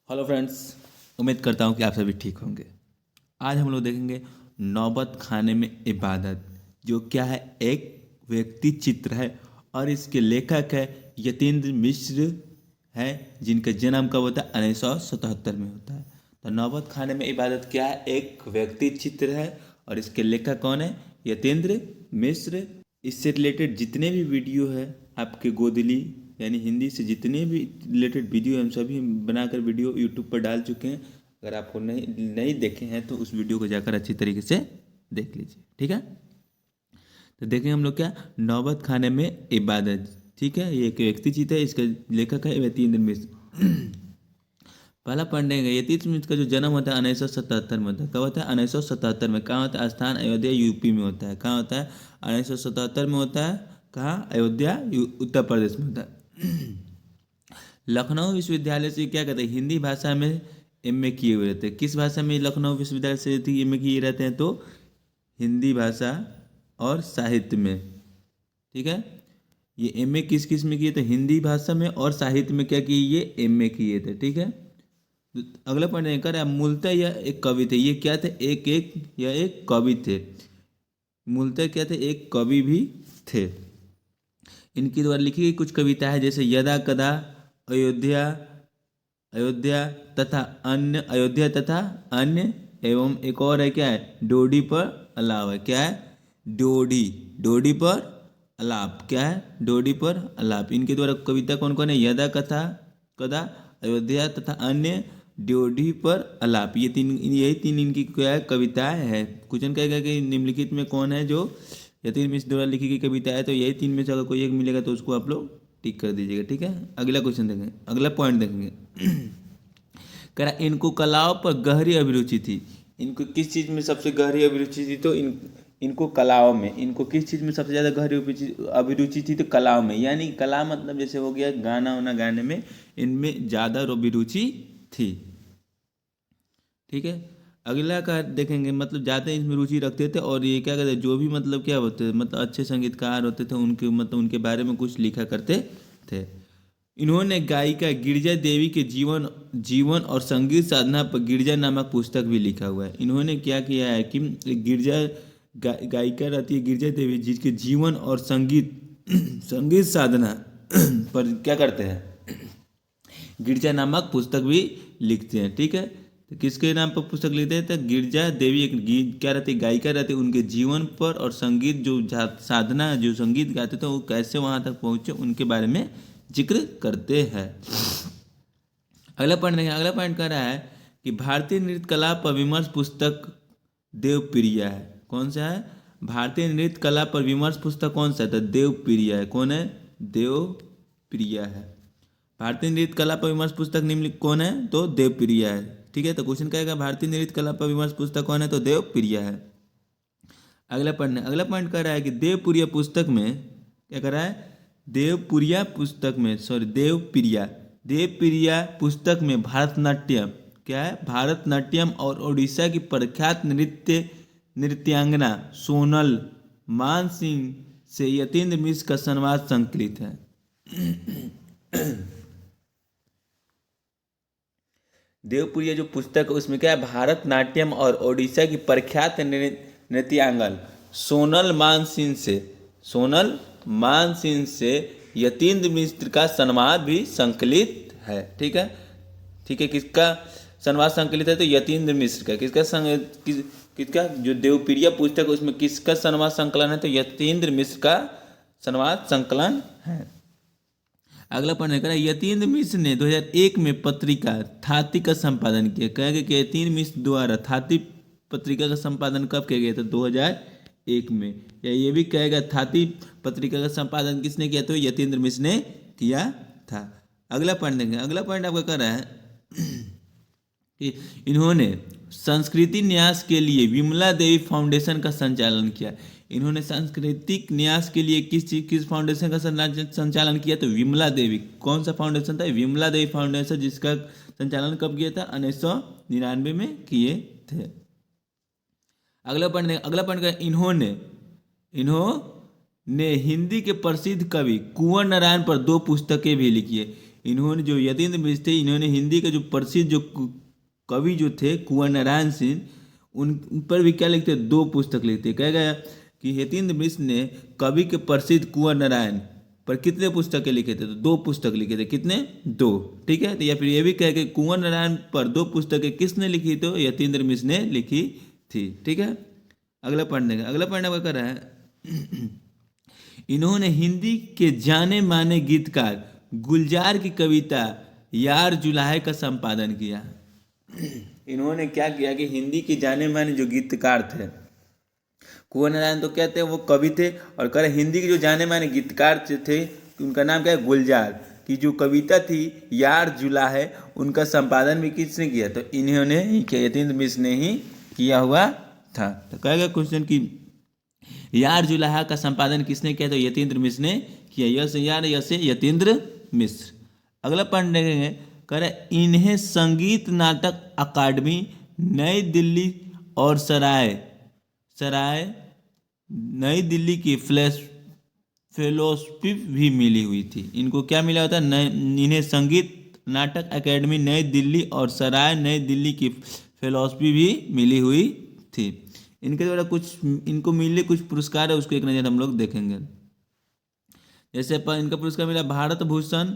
Hello friends, उम्मीद करता हूँ कि आप सभी ठीक होंगे। आज हम लोग देखेंगे नौबत खाने में इबादत, जो क्या है एक व्यक्ति चित्र है और इसके लेखक है यतीन्द्र मिश्र है, जिनका जन्म कब होता है 1977 में होता है। तो नौबत खाने में इबादत क्या है, एक व्यक्ति चित्र है और इसके लेखक कौन है, यतीन्द्र मिश्र। इससे रिलेटेड जितने भी वीडियो है आपके गोदली यानी हिंदी से जितने भी रिलेटेड वीडियो हम सभी बनाकर वीडियो यूट्यूब पर डाल चुके हैं। अगर आपको नहीं देखे हैं तो उस वीडियो को जाकर अच्छी तरीके से देख लीजिए, ठीक है। तो देखें हम लोग क्या, नौबत खाने में इबादत, ठीक है। ये एक व्यक्ति चित्र है, इसका लेखक है यतीन्द्र मिश्र। पहला पढ़ेंगे यतीन्द्र मिश्र का जो जन्म होता है 1977 में होता है। कब होता है? 1977 में। कहाँ होता है? स्थान अयोध्या यूपी में होता है। कहाँ होता है? 1977 में होता है। कहाँ? अयोध्या उत्तर प्रदेश में होता है। लखनऊ विश्वविद्यालय से क्या कहते हैं, हिंदी भाषा में एमए किए हुए रहते हैं। किस भाषा में लखनऊ विश्वविद्यालय से एमए किए रहते हैं? तो हिंदी भाषा और साहित्य में, ठीक है। ये एमए किस किस में किए थे? हिंदी भाषा में और साहित्य में क्या किए? ये एमए किए थे, ठीक है। अगला पॉइंट कर, मूलतः यह एक कवि थे। ये क्या थे? यह एक कवि थे। मूलतः क्या थे? एक कवि भी थे। इनके द्वारा लिखी गई कुछ कविता है, जैसे यदा कदा, अयोध्या, अयोध्या अयोध्या तथा अन्य, एवं एक और है, क्या है? डोडी पर अलाव है। क्या है? डोडी पर अलाप। क्या है? डोडी पर अलाप। इनके द्वारा कविता कौन कौन है? यदा कदा, अयोध्या तथा अन्य, ड्योढ़ी पर अलाप। यही तीन इनकी क्या है? कविताएं है। क्वेश्चन कहेगा कि निम्नलिखित में कौन है जो यतीन्द्र मिश्र द्वारा लिखी गई कविता है? तो यही तीन में से अगर कोई एक मिलेगा तो उसको आप लोग टिक कर दीजिएगा, ठीक है। अगला क्वेश्चन देखेंगे, अगला पॉइंट देखेंगे। कह रहा इनको कलाओं पर गहरी अभिरुचि थी। इनको किस चीज़ में सबसे गहरी अभिरुचि थी? तो इनको कलाओं में। इनको किस चीज़ में सबसे ज़्यादा गहरी अभिरुचि थी? तो कलाओं में। यानी कला मतलब जैसे हो गया गाना वाना गाने में, इनमें ज़्यादा अभिरुचि थी, ठीक है। अगला का देखेंगे, मतलब ज़्यादा इसमें रुचि रखते थे। और ये क्या कहते हैं, जो भी मतलब क्या होते, मतलब अच्छे संगीतकार होते थे, उनके मतलब उनके बारे में कुछ लिखा करते थे। इन्होंने गायिका गिरजा देवी के जीवन और संगीत साधना पर गिरजा नामक पुस्तक भी लिखा हुआ है। इन्होंने क्या किया है कि गायिका रहती है गिरजा देवी, जिसके जीवन और संगीत साधना पर क्या करते हैं, गिरजा नामक पुस्तक भी लिखते हैं, ठीक है। तो किसके नाम पर पुस्तक लिखते हैं? तो गिरजा देवी एक क्या रहती, गायिका रहती, उनके जीवन पर और संगीत जो साधना, जो संगीत गाते थे वो कैसे वहाँ तक पहुँचे, उनके बारे में जिक्र करते हैं। अगला पॉइंट देखें। अगला पॉइंट कह रहा है कि भारतीय नृत्य कला पर विमर्श पुस्तक देवप्रिया है। कौन सा है? भारतीय नृत्य कला पर विमर्श पुस्तक कौन सा है? तो देवप्रिया है। कौन है? देवप्रिया है। भारतीय नृत्य कला पर विमर्श पुस्तक निम्नलिखित कौन है? तो देवप्रिया है, ठीक है। तो क्वेश्चन कहेगा भारतीय नृत्य कला पर विमर्श पुस्तक कौन है? तो देवप्रिया है। अगला पॉइंट कह रहा है कि देवप्रिया पुस्तक में क्या कर रहा है, देवप्रिया पुस्तक में भारतनाट्यम, क्या है? भारतनाट्यम और उड़ीसा की प्रख्यात नृत्यांगना सोनल मानसिंह से यतीन्द्र मिश्र का संवाद संकलित है। देवप्रिया जो पुस्तक है उसमें क्या है, भारतनाट्यम और ओडिशा की प्रख्यात नृत्यांगन सोनल मानसिंह से यतीन्द्र मिश्र का संवाद भी संकलित है, ठीक है। ठीक है, किसका संवाद संकलित है? तो यतीन्द्र मिश्र का। किसका जो देवप्रिया पुस्तक है उसमें किसका संवाद संकलन है? तो यतीन्द्र मिश्र का संवाद संकलन है। अगला पढ़ने का, यतीन्द्र मिश्र ने 2001 में पत्रिका थाती का संपादन किया। कहेंगे कि यतीन्द्र मिश्र द्वारा थाती पत्रिका का संपादन कब किया गया था? 2001 में। या ये भी कहेगा थाती पत्रिका का संपादन किसने किया? तो यतीन्द्र मिश्र ने किया था। अगला पॉइंट देखेंगे। अगला पॉइंट आपका कह रहा है कि इन्होंने संस्कृति न्यास के लिए विमला देवी फाउंडेशन का संचालन किया। इन्होंने सांस्कृतिक न्यास के लिए किस फाउंडेशन का संचालन किया? तो विमला देवी। कौन सा फाउंडेशन था? विमला देवी फाउंडेशन, जिसका संचालन कब किया था? 1999 में किए थे। अगला पॉइंट का, इन्होंने हिंदी के प्रसिद्ध कवि कुंवर नारायण पर 2 पुस्तकें भी लिखी है। इन्होंने जो यतीन्द्र मिश्र थे, इन्होंने हिंदी के जो प्रसिद्ध जो कवि जो थे कुंवर नारायण सिंह, उन पर भी क्या लिखते, 2 पुस्तक लिखते। कह गया कि यतीन्द्र मिश्र ने कवि के प्रसिद्ध कुंवर नारायण पर कितने पुस्तकें लिखे थे, तो 2 पुस्तक लिखे थे। कितने, 2। ठीक है, तो या फिर ये भी कह के कुंवर नारायण पर 2 पुस्तकें किसने लिखी, तो यतीन्द्र मिश्र ने लिखी थी। ठीक है, अगला पढ़ने का, अगला पढ़ने का क्या रहा है इन्होंने हिंदी के जाने माने गीतकार गुलजार की कविता यार जुलाहे का संपादन किया। इन्होंने क्या किया कि हिंदी के जाने माने जो गीतकार थे, कुंवर नारायण तो कहते हैं वो कवि थे, और कह रहे हिंदी के जो जाने माने गीतकार थे उनका नाम क्या है, गुलजार की जो कविता थी यार जुलाहे, उनका संपादन भी किसने किया, तो इन्होंने यतीन्द्र मिश्र ने ही किया हुआ था। तो कहेगा क्वेश्चन की यार जुलाहा का संपादन किसने किया, तो यतीन्द्र मिश्र ने किया। यस यार, यस यतीन्द्र मिश्र। अगला पढ़ देखेंगे, कह रहे इन्हें संगीत नाटक अकादमी नई दिल्ली और सराय नई दिल्ली की फेलोशिप भी मिली हुई थी। इनको क्या मिला होता है, इन्हें संगीत नाटक अकादमी नई दिल्ली और सराय नई दिल्ली की फेलोशिप भी मिली हुई थी। इनके द्वारा कुछ इनको मिले कुछ पुरस्कार है, उसको एक नज़र हम लोग देखेंगे। जैसे इनका पुरस्कार मिला भारत भूषण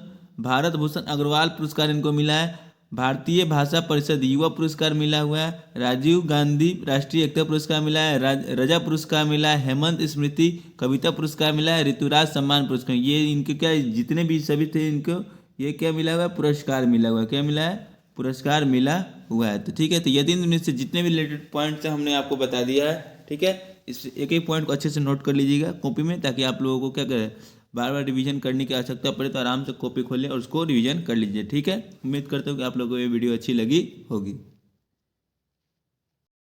अग्रवाल पुरस्कार इनको मिला है, भारतीय भाषा परिषद युवा पुरस्कार मिला हुआ है, राजीव गांधी राष्ट्रीय एकता पुरस्कार मिला है, रजा पुरस्कार मिला है, हेमंत स्मृति कविता पुरस्कार मिला है, ऋतुराज सम्मान पुरस्कार। ये इनके क्या जितने भी सभी थे इनको ये क्या मिला हुआ है, पुरस्कार मिला हुआ है। क्या मिला है, पुरस्कार मिला हुआ है। तो ठीक है, तो यतीन्द्र मिश्र से जितने भी रिलेटेड पॉइंट्स हमने आपको बता दिया है। ठीक है, इस एक एक पॉइंट को अच्छे से नोट कर लीजिएगा कॉपी में, ताकि आप लोगों को क्या करें, बार बार रिवीजन करने की आवश्यकता पड़े तो आराम से कॉपी खोलें और उसको रिवीजन कर लीजिए। ठीक है, उम्मीद करता हूँ कि आप लोगों को ये वीडियो अच्छी लगी होगी।